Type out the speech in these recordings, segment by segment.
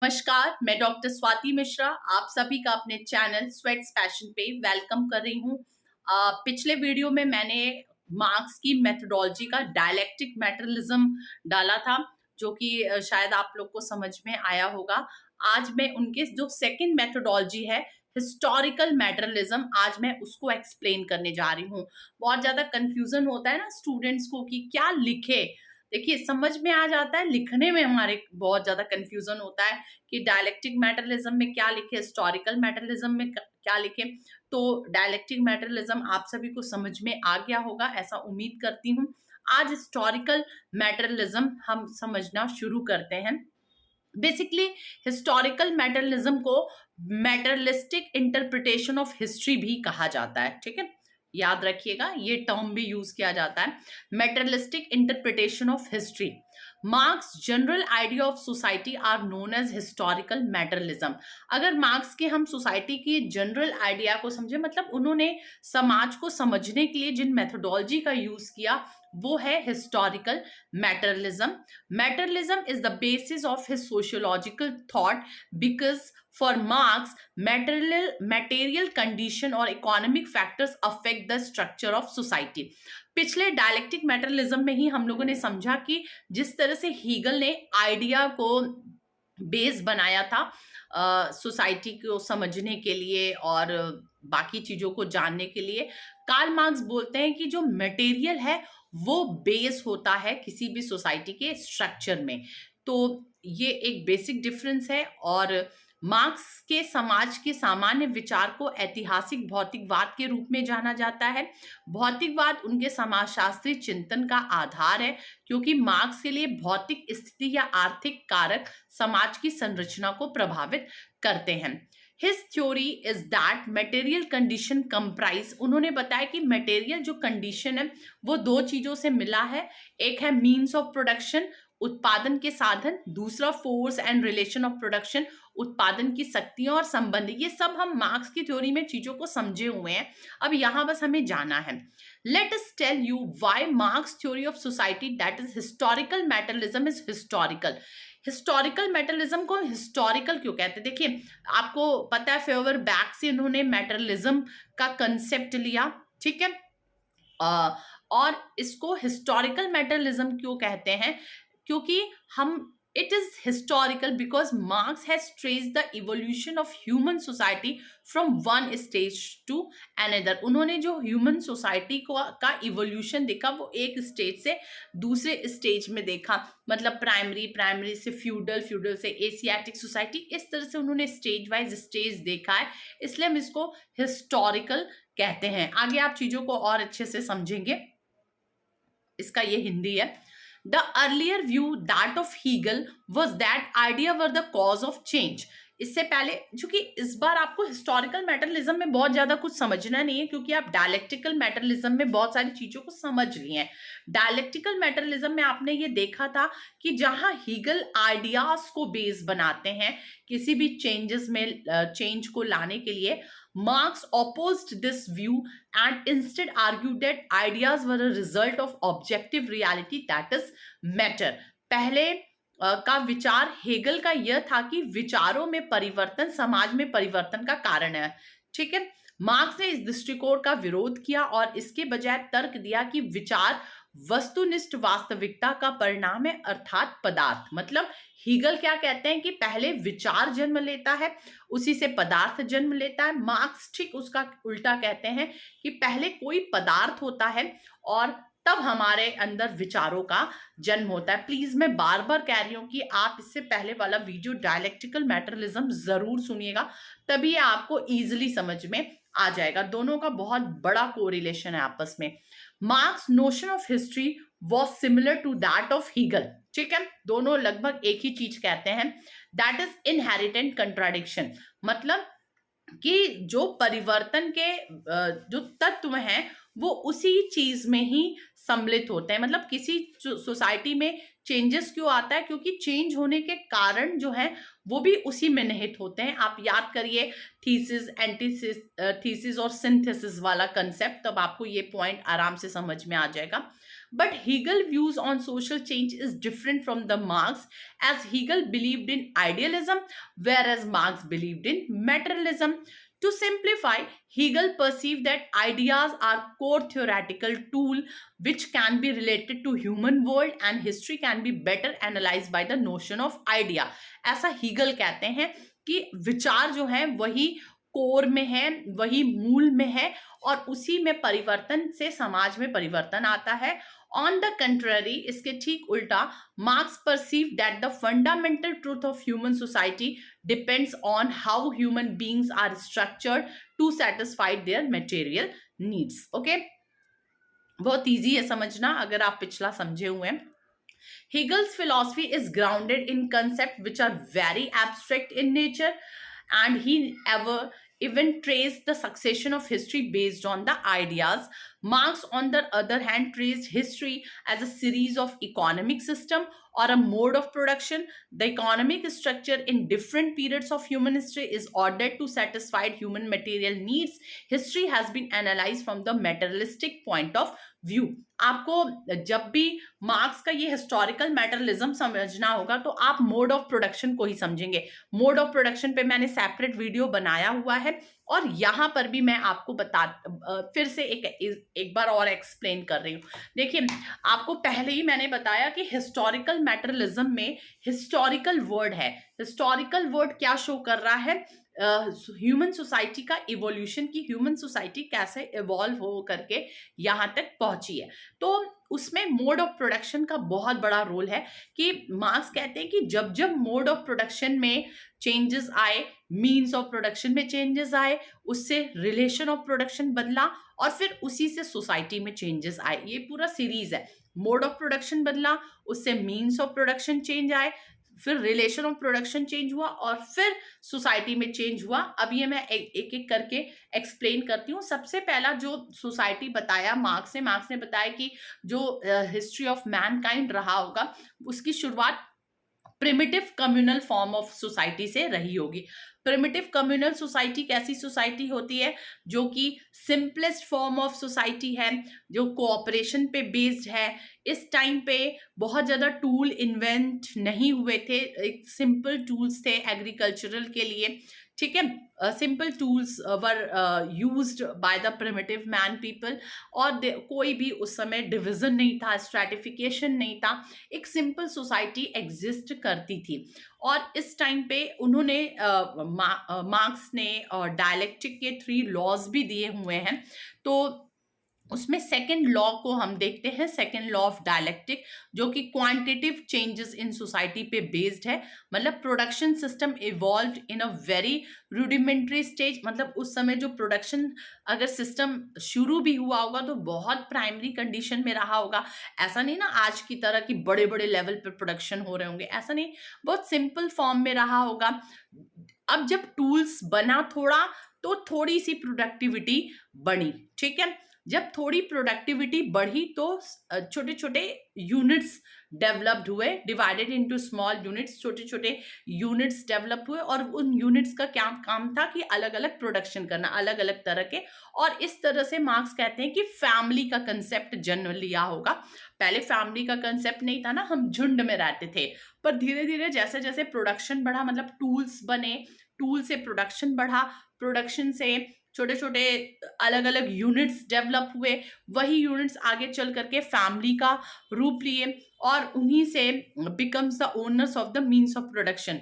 नमस्कार, मैं डॉक्टर स्वाति मिश्रा आप सभी का अपने चैनल स्वेट्स पैशन पे वेलकम कर रही हूँ। पिछले वीडियो में मैंने मार्क्स की मेथोडोलॉजी का डायलेक्टिक मैटरलिज्म डाला था, जो कि शायद आप लोग को समझ में आया होगा। आज मैं उनके जो सेकंड मेथोडोलॉजी है हिस्टोरिकल मैटरलिज्म, आज मैं उसको एक्सप्लेन करने जा रही हूँ। बहुत ज्यादा कंफ्यूजन होता है ना स्टूडेंट्स को कि क्या लिखे। देखिए, समझ में आ जाता है, लिखने में हमारे बहुत ज्यादा कंफ्यूजन होता है कि डायलेक्टिक मैटरलिज्म में क्या लिखे, हिस्टोरिकल मैटरलिज्म में क्या लिखे। तो डायलेक्टिक मैटरलिज्म आप सभी को समझ में आ गया होगा, ऐसा उम्मीद करती हूँ। आज हिस्टोरिकल मैटरलिज्म हम समझना शुरू करते हैं। बेसिकली हिस्टोरिकल मैटरलिज्म को मैटरलिस्टिक इंटरप्रिटेशन ऑफ हिस्ट्री भी कहा जाता है। ठीक है, याद रखिएगा, ये टर्म भी यूज किया जाता है, materialistic interpretation of history. Marx general idea of society are known as historical materialism. अगर मार्क्स के हम सोसाइटी की जनरल आइडिया को समझे, मतलब उन्होंने समाज को समझने के लिए जिन मेथोडोलॉजी का यूज किया वो है historical मैटरलिज्म। Materialism is the basis of his sociological thought because for Marx, material condition or economic factors affect the structure of society. पिछले डायलेक्टिक मैटरलिज्म में ही हम लोगों ने समझा कि जिस तरह से हीगल ने आइडिया को बेस बनाया था सोसाइटी को समझने के लिए और बाकी चीजों को जानने के लिए, कार्ल मार्क्स बोलते हैं कि जो मटेरियल है वो बेस होता है किसी भी सोसाइटी के स्ट्रक्चर में। तो ये एक बेसिक डिफरेंस है। और मार्क्स के समाज के सामान्य विचार को ऐतिहासिक भौतिकवाद के रूप में जाना जाता है। भौतिकवाद उनके समाजशास्त्री चिंतन का आधार है, क्योंकि मार्क्स के लिए भौतिक स्थिति या आर्थिक कारक समाज की संरचना को प्रभावित करते हैं। His theory is that material condition comprise, उन्होंने बताया कि material जो condition है वो दो चीजों से मिला है। एक है means of production, उत्पादन के साधन, दूसरा force and relation of production, उत्पादन की शक्तियां और संबंध। ये सब हम मार्क्स की थ्योरी में चीजों को समझे हुए हैं, अब यहां बस हमें जाना है। Let us tell you why Marx theory of society that is historical materialism is historical. Historical materialism को हिस्टोरिकल क्यों कहते हैं? देखिए, आपको पता है फेवर बैक से इन्होंने मैटरलिज्म का कंसेप्ट लिया, ठीक है, और इसको हिस्टोरिकल मैटरलिज्म क्यों कहते हैं? क्योंकि हम it is historical because Marx has traced the evolution of human society from one stage to another. उन्होंने जो ह्यूमन सोसाइटी को का इवोल्यूशन देखा वो एक स्टेज से दूसरे स्टेज में देखा, मतलब प्राइमरी से फ्यूडल से एशियाटिक सोसाइटी, इस तरह से उन्होंने स्टेज वाइज स्टेज देखा है, इसलिए हम इसको हिस्टोरिकल कहते हैं। आगे आप चीजों को और अच्छे से समझेंगे, इसका ये हिंदी है। The earlier view, that of Hegel, was that idea were the cause of change. इससे पहले, क्योंकि इस बार आपको हिस्टोरिकल मैटरलिज्म में बहुत ज्यादा कुछ समझना नहीं है, क्योंकि आप डायलेक्टिकल मैटरलिज्म में बहुत सारी चीजों को समझ लिए हैं। डायलेक्टिकल मैटरलिज्म में आपने ये देखा था कि जहां हीगल आइडियाज को बेस बनाते हैं किसी भी चेंज को लाने के लिए, Marx opposed this view and instead argued that ideas were a result of objective reality, that is matter. पहले का विचार हेगल का यह था कि विचारों में परिवर्तन समाज में परिवर्तन का कारण है, ठीक है। मार्क्स ने इस दृष्टिकोण का विरोध किया और इसके बजाय तर्क दिया कि विचार वस्तुनिष्ठ वास्तविकता का परिणाम है, अर्थात पदार्थ। मतलब हीगल क्या कहते हैं कि पहले विचार जन्म लेता है, उसी से पदार्थ जन्म लेता है। मार्क्स ठीक उसका उल्टा कहते हैं कि पहले कोई पदार्थ होता है और तब हमारे अंदर विचारों का जन्म होता है। प्लीज मैं बार बार कह रही हूं कि आप इससे पहले वाला वीडियो डायलेक्टिकल मैटरलिज्म जरूर सुनिएगा, तभी आपको इजीली समझ में आ जाएगा। दोनों का बहुत बड़ा कोरिलेशन है आपस में। Marx notion of history was similar to that of Hegel, ठीक है, दोनों लगभग एक ही चीज कहते हैं। दैट इज इनहेरिटेंट कंट्राडिक्शन, मतलब कि जो परिवर्तन के जो तत्व हैं वो उसी चीज में ही सम्मिलित होते हैं। मतलब किसी सोसाइटी में चेंजेस क्यों आता है? क्योंकि चेंज होने के कारण जो है वो भी उसी में निहित होते हैं। आप याद करिए थीसिस, एंटीथीसिस और सिंथेसिस वाला कंसेप्ट, तब आपको ये पॉइंट आराम से समझ में आ जाएगा। But Hegel views on social change is different from the Marx, as Hegel believed in idealism whereas Marx believed in materialism. To simplify, Hegel perceived that ideas are core theoretical tool which can be related to human world and history can be better analyzed by the notion of idea. ऐसा Hegel कहते हैं कि विचार जो है वही core में है, वही मूल में है और उसी में परिवर्तन से समाज में परिवर्तन आता है। ऑन द कंट्ररी, इसके ठीक उल्टा, Marx perceive that the fundamental truth of human society depends on how human beings are structured to satisfy their material needs. Okay, बहुत ईजी है समझना अगर आप पिछला समझे हुए हैं। Hegel's philosophy is grounded in concepts which are very abstract in nature, and he even traced the succession of history based on the ideas. Marx, on the other hand, traced history as a series of economic system or a mode of production. The economic structure in different periods of human history is ordered to satisfy human material needs. History has been analyzed from the materialistic point of view. आपको जब भी marks का ये historical मैटरलिज्म समझना होगा तो आप mode of production को ही समझेंगे। मोड ऑफ प्रोडक्शन पे मैंने सेपरेट वीडियो बनाया हुआ है और यहाँ पर भी मैं आपको फिर से एक बार और एक्सप्लेन कर रही हूँ। देखिए, आपको पहले ही मैंने बताया कि हिस्टोरिकल मैटरलिज्म में हिस्टोरिकल वर्ड है। हिस्टोरिकल वर्ड क्या शो कर रहा है? ह्यूमन सोसाइटी का इवोल्यूशन, की ह्यूमन सोसाइटी कैसे इवॉल्व हो करके यहाँ तक पहुंची है। तो उसमें मोड ऑफ प्रोडक्शन का बहुत बड़ा रोल है कि मार्क्स कहते हैं कि जब जब मोड ऑफ प्रोडक्शन में चेंजेस आए, मीन्स ऑफ प्रोडक्शन में चेंजेस आए, उससे रिलेशन ऑफ प्रोडक्शन बदला और फिर उसी से सोसाइटी में चेंजेस आए। ये पूरा सीरीज है। मोड ऑफ प्रोडक्शन बदला, उससे मीन्स ऑफ प्रोडक्शन चेंज आए, फिर रिलेशन ऑफ प्रोडक्शन चेंज हुआ और फिर सोसाइटी में चेंज हुआ। अब ये मैं एक एक करके एक्सप्लेन करती हूँ। सबसे पहला जो सोसाइटी बताया मार्क्स ने बताया कि जो हिस्ट्री ऑफ मैनकाइंड रहा होगा उसकी शुरुआत primitive communal form of society से रही होगी। प्रिमिटिव कम्युनल सोसाइटी कैसी सोसाइटी होती है? जो कि सिंपलेस्ट फॉर्म ऑफ सोसाइटी है, जो कोऑपरेशन पे बेस्ड है। इस टाइम पे बहुत ज़्यादा टूल इन्वेंट नहीं हुए थे, एक सिंपल टूल्स थे एग्रीकल्चरल के लिए, ठीक है। Simple tools were used by the primitive man people और कोई भी उस समय डिवीजन नहीं था, स्ट्रैटिफिकेशन नहीं था, एक सिंपल सोसाइटी एग्जिस्ट करती थी। और इस टाइम पे उन्होंने मार्क्स ने डायलेक्टिक के 3 लॉज भी दिए हुए हैं। तो उसमें सेकेंड लॉ को हम देखते हैं, सेकेंड लॉ ऑफ डायलेक्टिक, जो कि क्वांटिटिव चेंजेस इन सोसाइटी पे बेस्ड है। मतलब production system evolved in a very rudimentary stage. मतलब उस समय जो प्रोडक्शन अगर सिस्टम शुरू भी हुआ होगा तो बहुत प्राइमरी कंडीशन में रहा होगा। ऐसा नहीं ना आज की तरह कि बड़े बड़े लेवल पर प्रोडक्शन हो रहे होंगे, ऐसा नहीं, बहुत सिंपल फॉर्म में रहा होगा। अब जब टूल्स बना थोड़ा तो थोड़ी सी प्रोडक्टिविटी बढ़ी, ठीक है। जब थोड़ी प्रोडक्टिविटी बढ़ी तो छोटे छोटे यूनिट्स डेवलप्ड हुए, डिवाइडेड इनटू स्मॉल यूनिट्स, छोटे छोटे यूनिट्स डेवलप हुए और उन यूनिट्स का क्या काम था कि अलग अलग प्रोडक्शन करना, अलग अलग तरह के। और इस तरह से मार्क्स कहते हैं कि फैमिली का कंसेप्ट जन्म लिया होगा। पहले फैमिली का कंसेप्ट नहीं था ना, हम झुंड में रहते थे, पर धीरे धीरे जैसे जैसे प्रोडक्शन बढ़ा, मतलब टूल्स बने, टूल से प्रोडक्शन बढ़ा, प्रोडक्शन से छोटे छोटे अलग अलग यूनिट्स डेवलप हुए, वही यूनिट्स आगे चल करके फैमिली का रूप लिए और उन्हीं से becomes the owners of the means of production.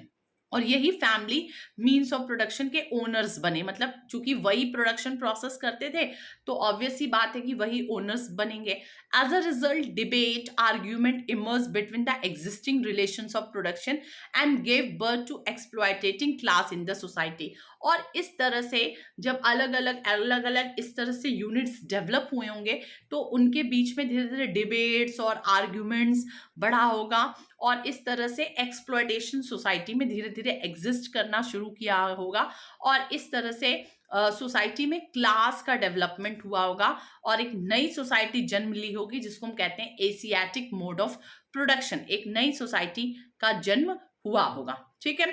और यही फैमिली मीन्स ऑफ प्रोडक्शन के ओनर्स बने। मतलब चूंकि वही प्रोडक्शन प्रोसेस करते थे तो ऑब्वियस सी बात है कि वही ओनर्स बनेंगे। As a result debate argument emerge between the existing relations of production and gave birth to exploitating class in the society. और इस तरह से जब अलग अलग इस तरह से यूनिट्स डेवलप हुए होंगे तो उनके बीच में धीरे धीरे डिबेट्स और आर्ग्यूमेंट्स बढ़ा होगा और इस तरह से एक्सप्लॉयटेशन सोसाइटी में धीरे धीरे एग्जिस्ट करना शुरू किया होगा और इस तरह से सोसाइटी में क्लास का डेवलपमेंट हुआ होगा और एक नई सोसाइटी जन्म ली होगी जिसको हम कहते हैं एशियाटिक मोड ऑफ प्रोडक्शन। एक नई सोसाइटी का जन्म हुआ होगा, ठीक है।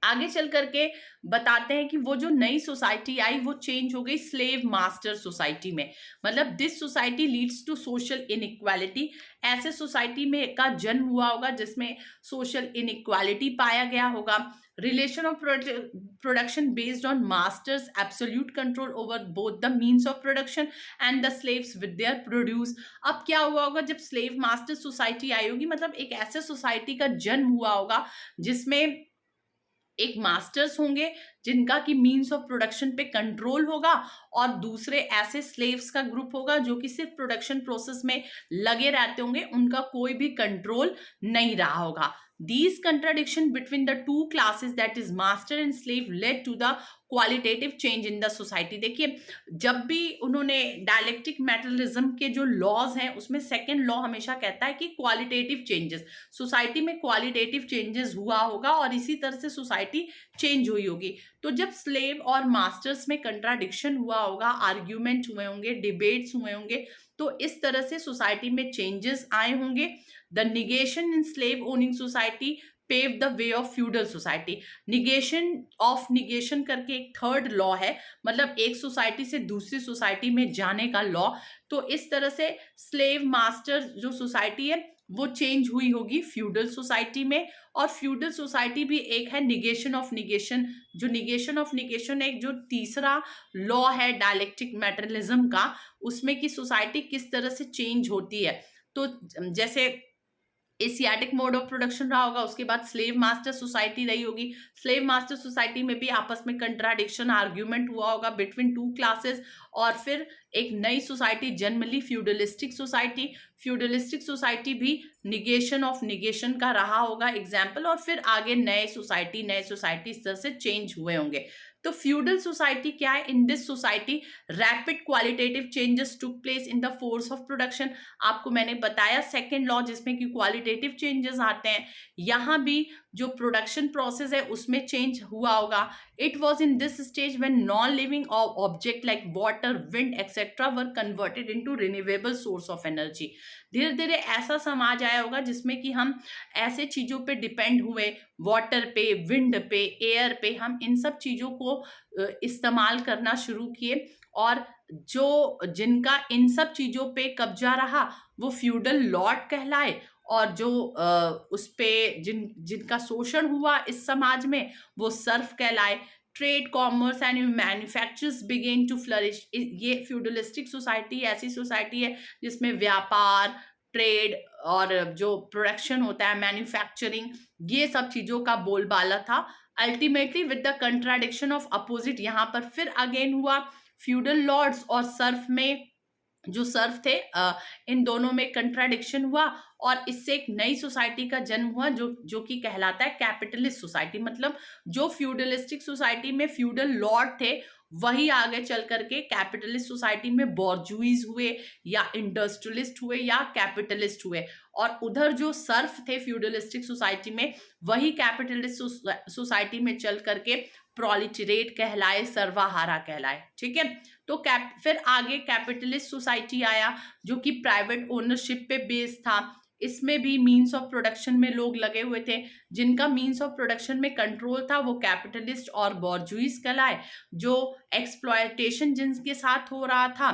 आगे चल करके बताते हैं कि वो जो नई सोसाइटी आई वो चेंज हो गई स्लेव मास्टर सोसाइटी में। मतलब this society leads to social inequality. ऐसे सोसाइटी में का जन्म हुआ होगा जिसमें सोशल इनइक्वालिटी पाया गया होगा। Relation of production based on masters absolute control over both the means of production and the slaves with their produce. अब क्या हुआ होगा जब स्लेव मास्टर सोसाइटी आई होगी, मतलब एक ऐसे सोसाइटी का जन्म हुआ होगा जिसमें एक मास्टर्स होंगे जिनका कि मीन्स ऑफ प्रोडक्शन पे कंट्रोल होगा, और दूसरे ऐसे स्लेव्स का ग्रुप होगा जो कि सिर्फ प्रोडक्शन प्रोसेस में लगे रहते होंगे, उनका कोई भी कंट्रोल नहीं रहा होगा। These contradiction between the two classes, that is master and slave, led to the qualitative change in the society। देखिए, जब भी उन्होंने डायलेक्टिक मेटरलिज्म के जो लॉज हैं उसमें सेकेंड लॉ हमेशा कहता है कि क्वालिटेटिव चेंजेस, सोसाइटी में क्वालिटेटिव चेंजेस हुआ होगा और इसी तरह से सोसाइटी चेंज हुई होगी। तो जब स्लेव और मास्टर्स में कंट्राडिक्शन हुआ होगा, आर्ग्यूमेंट हुए होंगे, डिबेट्स हुए होंगे, तो इस तरह से सोसाइटी में चेंजेस आए होंगे। The negation in slave owning society pave the way of feudal society. Negation of negation करके एक थर्ड लॉ है, मतलब एक सोसाइटी से दूसरी सोसाइटी में जाने का लॉ। तो इस तरह से स्लेव मास्टर जो सोसाइटी है वो चेंज हुई होगी फ्यूडल सोसाइटी में। और फ्यूडल सोसाइटी भी एक है निगेशन ऑफ निगेशन। जो निगेशन ऑफ निगेशन एक जो तीसरा लॉ है डायलेक्टिक मेटरलिज्म का, उसमें कि सोसाइटी किस तरह से चेंज होती है। तो जैसे एशियाटिक मोड ऑफ प्रोडक्शन रहा होगा, उसके बाद स्लेव मास्टर सोसाइटी रही होगी। स्लेव मास्टर सोसाइटी में भी आपस में कंट्राडिक्शन आर्ग्यूमेंट हुआ होगा बिटवीन टू क्लासेस, और फिर एक नई सोसाइटी जन्म ली फ्यूडलिस्टिक सोसाइटी। फ्यूडलिस्टिक सोसाइटी भी निगेशन ऑफ निगेशन का रहा होगा एग्जाम्पल, और फिर आगे नए सोसाइटी इस तरह से चेंज हुए होंगे। तो फ्यूडल सोसाइटी क्या है? In this society rapid qualitative changes took place in the force of production. आपको मैंने बताया सेकेंड लॉ जिसमें कि क्वालिटेटिव चेंजेस आते हैं, यहाँ भी जो प्रोडक्शन प्रोसेस है उसमें चेंज हुआ होगा। It was in this stage when non living object like water, wind etcetera were converted into renewable source of energy. धीरे धीरे ऐसा समाज आया होगा जिसमें कि हम ऐसे चीजों पे डिपेंड हुए, वाटर पे, विंड पे, एयर पे, हम इन सब चीजों को इस्तेमाल करना शुरू किए, और जो जिनका इन सब चीजों पे कब्जा रहा वो फ्यूडल लॉर्ड कहलाए, और जो उस पे जिनका शोषण हुआ इस समाज में वो सर्फ कहलाए। Trade, commerce and manufactures begin to flourish. ये फ्यूडलिस्टिक सोसाइटी ऐसी सोसाइटी है जिसमें व्यापार, ट्रेड और जो प्रोडक्शन होता है, मैन्युफैक्चरिंग, ये सब चीजों का बोलबाला था। Ultimately with the contradiction of opposite, यहाँ पर फिर अगेन हुआ फ्यूडल लॉर्ड्स और सर्फ में, जो सर्फ थे, इन दोनों में कंट्राडिक्शन हुआ, और इससे एक नई सोसाइटी का जन्म हुआ जो कि कहलाता है कैपिटलिस्ट सोसाइटी। मतलब जो फ्यूडलिस्टिक सोसाइटी में फ्यूडल लॉर्ड थे वही आगे चल करके कैपिटलिस्ट सोसाइटी में बॉर्जुइज हुए, या इंडस्ट्रियलिस्ट हुए, या कैपिटलिस्ट हुए, और उधर जो सर्फ थे फ्यूडलिस्टिक सोसाइटी में वही कैपिटलिस्ट सोसाइटी में चल करके प्रोलिटरेट कहलाए, सर्वहारा कहलाए। ठीक है, तो फिर आगे कैपिटलिस्ट सोसाइटी आया जो कि प्राइवेट ओनरशिप पे बेस्ड था। इसमें भी मीन्स ऑफ प्रोडक्शन में लोग लगे हुए थे, जिनका मीन्स ऑफ प्रोडक्शन में कंट्रोल था वो कैपिटलिस्ट और बॉर्जुइस कहलाए। जो एक्सप्लॉयटेशन जिनके साथ हो रहा था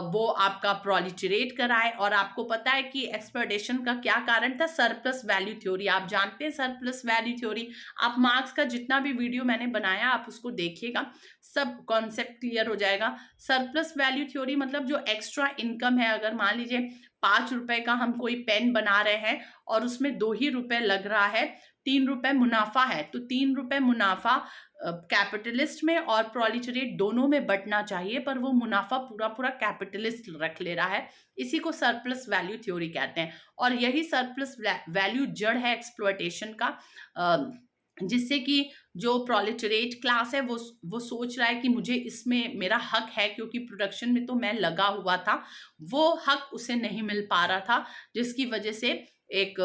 वो आपका प्रोलिटरेट कराए। और आपको पता है कि एक्सप्लॉयटेशन का क्या कारण था? Surplus value theory. आप जानते हैं सरप्लस वैल्यू थ्योरी। आप मार्क्स का जितना भी वीडियो मैंने बनाया आप उसको देखिएगा, सब कॉन्सेप्ट क्लियर हो जाएगा। सरप्लस वैल्यू थ्योरी मतलब जो एक्स्ट्रा इनकम है, अगर मान लीजिए 5 रुपए का हम कोई पेन बना रहे हैं और उसमें 2 ही रुपए लग रहा है, 3 रुपए मुनाफा है, तो 3 रुपए मुनाफा कैपिटलिस्ट में और प्रोलिटरेट दोनों में बंटना चाहिए, पर वो मुनाफा पूरा पूरा कैपिटलिस्ट रख ले रहा है। इसी को सरप्लस वैल्यू थ्योरी कहते हैं, और यही सरप्लस वैल्यू जड़ है एक्सप्लॉयटेशन का, जिससे कि जो प्रोलिटरेट क्लास है वो सोच रहा है कि मुझे इसमें मेरा हक है, क्योंकि प्रोडक्शन में तो मैं लगा हुआ था, वो हक उसे नहीं मिल पा रहा था, जिसकी वजह से एक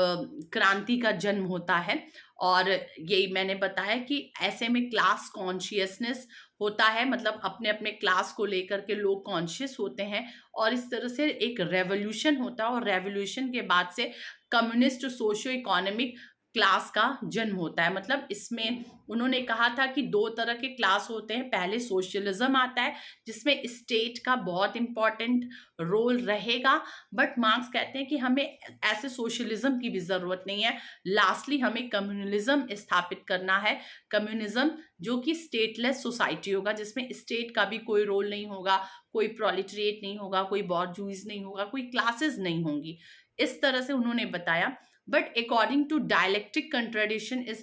क्रांति का जन्म होता है। और यही मैंने बताया कि ऐसे में क्लास कॉन्शियसनेस होता है, मतलब अपने अपने क्लास को लेकर के लोग कॉन्शियस होते हैं, और इस तरह से एक रेवोल्यूशन होता है, और रेवोल्यूशन के बाद से कम्युनिस्ट सोशियो इकोनॉमिक क्लास का जन्म होता है। मतलब इसमें उन्होंने कहा था कि दो तरह के क्लास होते हैं। पहले सोशलिज्म आता है जिसमें स्टेट का बहुत इंपॉर्टेंट रोल रहेगा, बट मार्क्स कहते हैं कि हमें ऐसे सोशलिज्म की भी जरूरत नहीं है। लास्टली हमें कम्युनलिज्म स्थापित करना है। कम्युनिज्म जो कि स्टेटलेस सोसाइटी होगा, जिसमें स्टेट का भी कोई रोल नहीं होगा, कोई प्रोलिटरेट नहीं होगा, कोई बॉर्जूइज नहीं होगा, कोई क्लासेस नहीं होंगी। इस तरह से उन्होंने बताया। But according to dialectic, contradiction is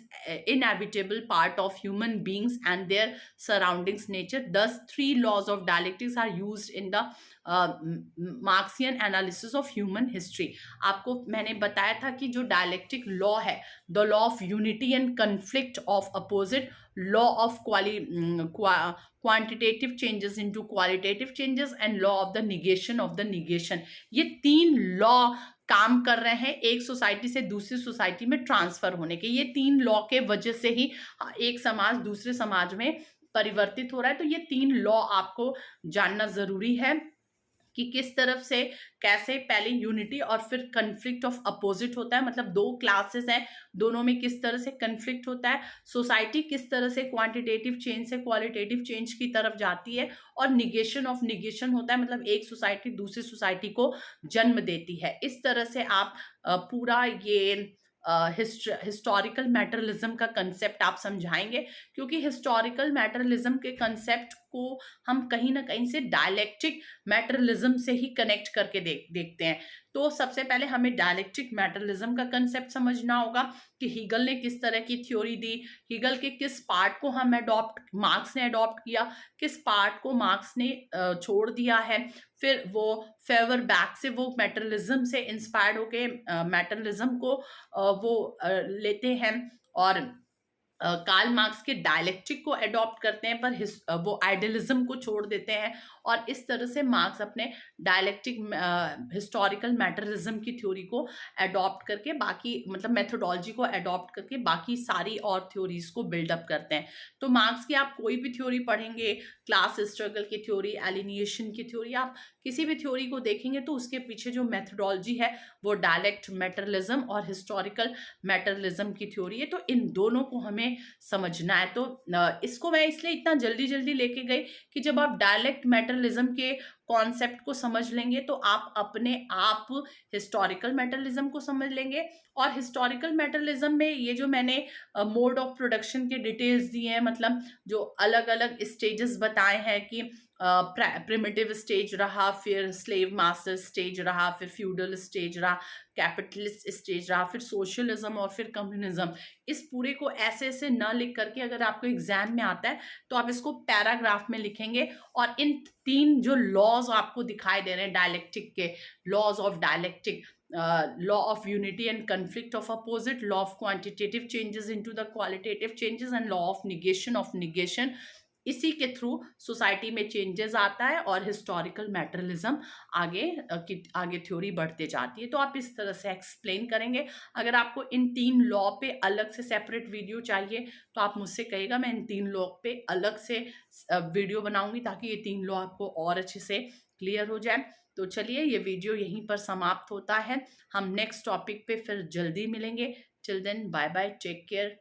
inevitable part of human beings and their surroundings nature. Thus, three laws of dialectics are used in the Marxian analysis of human history. आपको मैंने बताया था कि जो dialectic law है, the law of unity and conflict of opposite, law of quantitative changes into qualitative changes, and law of the negation of the negation. ये तीन law काम कर रहे हैं एक सोसाइटी से दूसरी सोसाइटी में ट्रांसफर होने के। ये तीन लॉ के वजह से ही एक समाज दूसरे समाज में परिवर्तित हो रहा है। तो ये तीन लॉ आपको जानना जरूरी है कि किस तरफ से कैसे पहले यूनिटी और फिर कन्फ्लिक्ट ऑफ अपोजिट होता है। मतलब दो क्लासेस हैं, दोनों में किस तरह से कन्फ्लिक्ट होता है। सोसाइटी किस तरह से क्वांटिटेटिव चेंज से क्वालिटेटिव चेंज की तरफ जाती है, और निगेशन ऑफ निगेशन होता है। मतलब एक सोसाइटी दूसरी सोसाइटी को जन्म देती है। इस तरह से आप पूरा ये हिस्टोरिकल मैटरलिज्म का कंसेप्ट आप समझाएंगे, क्योंकि हिस्टोरिकल मैटरलिज्म के कंसेप्ट को हम कहीं ना कहीं से डायलेक्टिक मैटरलिज्म से ही कनेक्ट करके देखते हैं। तो सबसे पहले हमें डायलेक्टिक मैटरलिज्म का कंसेप्ट समझना होगा कि हीगल ने किस तरह की थ्योरी दी, हीगल के किस पार्ट को हम मार्क्स ने अडॉप्ट किया, किस पार्ट को मार्क्स ने छोड़ दिया है। फिर वो फेवरबैक से वो मैटरलिज्म से इंस्पायर्ड होके मैटरलिज्म को वो लेते हैं और कार्ल मार्क्स के डायलेक्टिक को अडॉप्ट करते हैं, पर वो आइडियलिज्म को छोड़ देते हैं। और इस तरह से मार्क्स अपने डायलेक्टिक हिस्टोरिकल मैटरलिज्म की थ्योरी को अडॉप्ट करके बाकी मतलब मेथोडोलॉजी को अडॉप्ट करके बाकी सारी और थ्योरीज को बिल्डअप करते हैं। तो मार्क्स की आप कोई भी थ्योरी पढ़ेंगे, क्लास स्ट्रगल की थ्योरी, एलिनिएशन की थ्योरी, आप किसी भी थ्योरी को देखेंगे तो उसके पीछे जो मेथोडोलॉजी है वो डायलेक्ट मैटरलिज्म और हिस्टोरिकल मैटरलिज्म की थ्योरी है। तो इन दोनों को हमें समझना है। तो इसको मैं इसलिए इतना जल्दी जल्दी लेके गई कि जब आप डायलेक्ट मैटरलिज्म के कॉन्सेप्ट को समझ लेंगे तो आप अपने आप हिस्टोरिकल मैटरलिज्म को समझ लेंगे। और हिस्टोरिकल मैटरलिज्म में ये जो मैंने मोड ऑफ प्रोडक्शन के डिटेल्स दिए हैं, मतलब जो अलग अलग स्टेजेस बताए हैं कि प्रिमिटिव स्टेज रहा, फिर स्लेव मास्टर स्टेज रहा, फिर फ्यूडल स्टेज रहा, कैपिटलिस्ट स्टेज रहा, फिर सोशलिज्म और फिर कम्युनिज्म। इस पूरे को ऐसे ऐसे न लिख करके अगर आपको एग्जाम में आता है तो आप इसको पैराग्राफ में लिखेंगे। और इन तीन जो लॉज आपको दिखाई दे रहे हैं डायलेक्टिक के, laws of dialectic, law of unity and conflict of opposite, law of quantitative changes into the qualitative changes, and law of negation, इसी के थ्रू सोसाइटी में चेंजेस आता है और हिस्टोरिकल मैटरलिज्म आगे थ्योरी बढ़ते जाती है। तो आप इस तरह से एक्सप्लेन करेंगे। अगर आपको इन तीन लॉ पे अलग से सेपरेट वीडियो चाहिए तो आप मुझसे कहिएगा, मैं इन तीन लॉ पे अलग से वीडियो बनाऊंगी ताकि ये तीन लॉ आपको और अच्छे से क्लियर हो जाए। तो चलिए ये वीडियो यहीं पर समाप्त होता है। हम नेक्स्ट टॉपिक पे फिर जल्दी मिलेंगे। Till then bye bye, take care.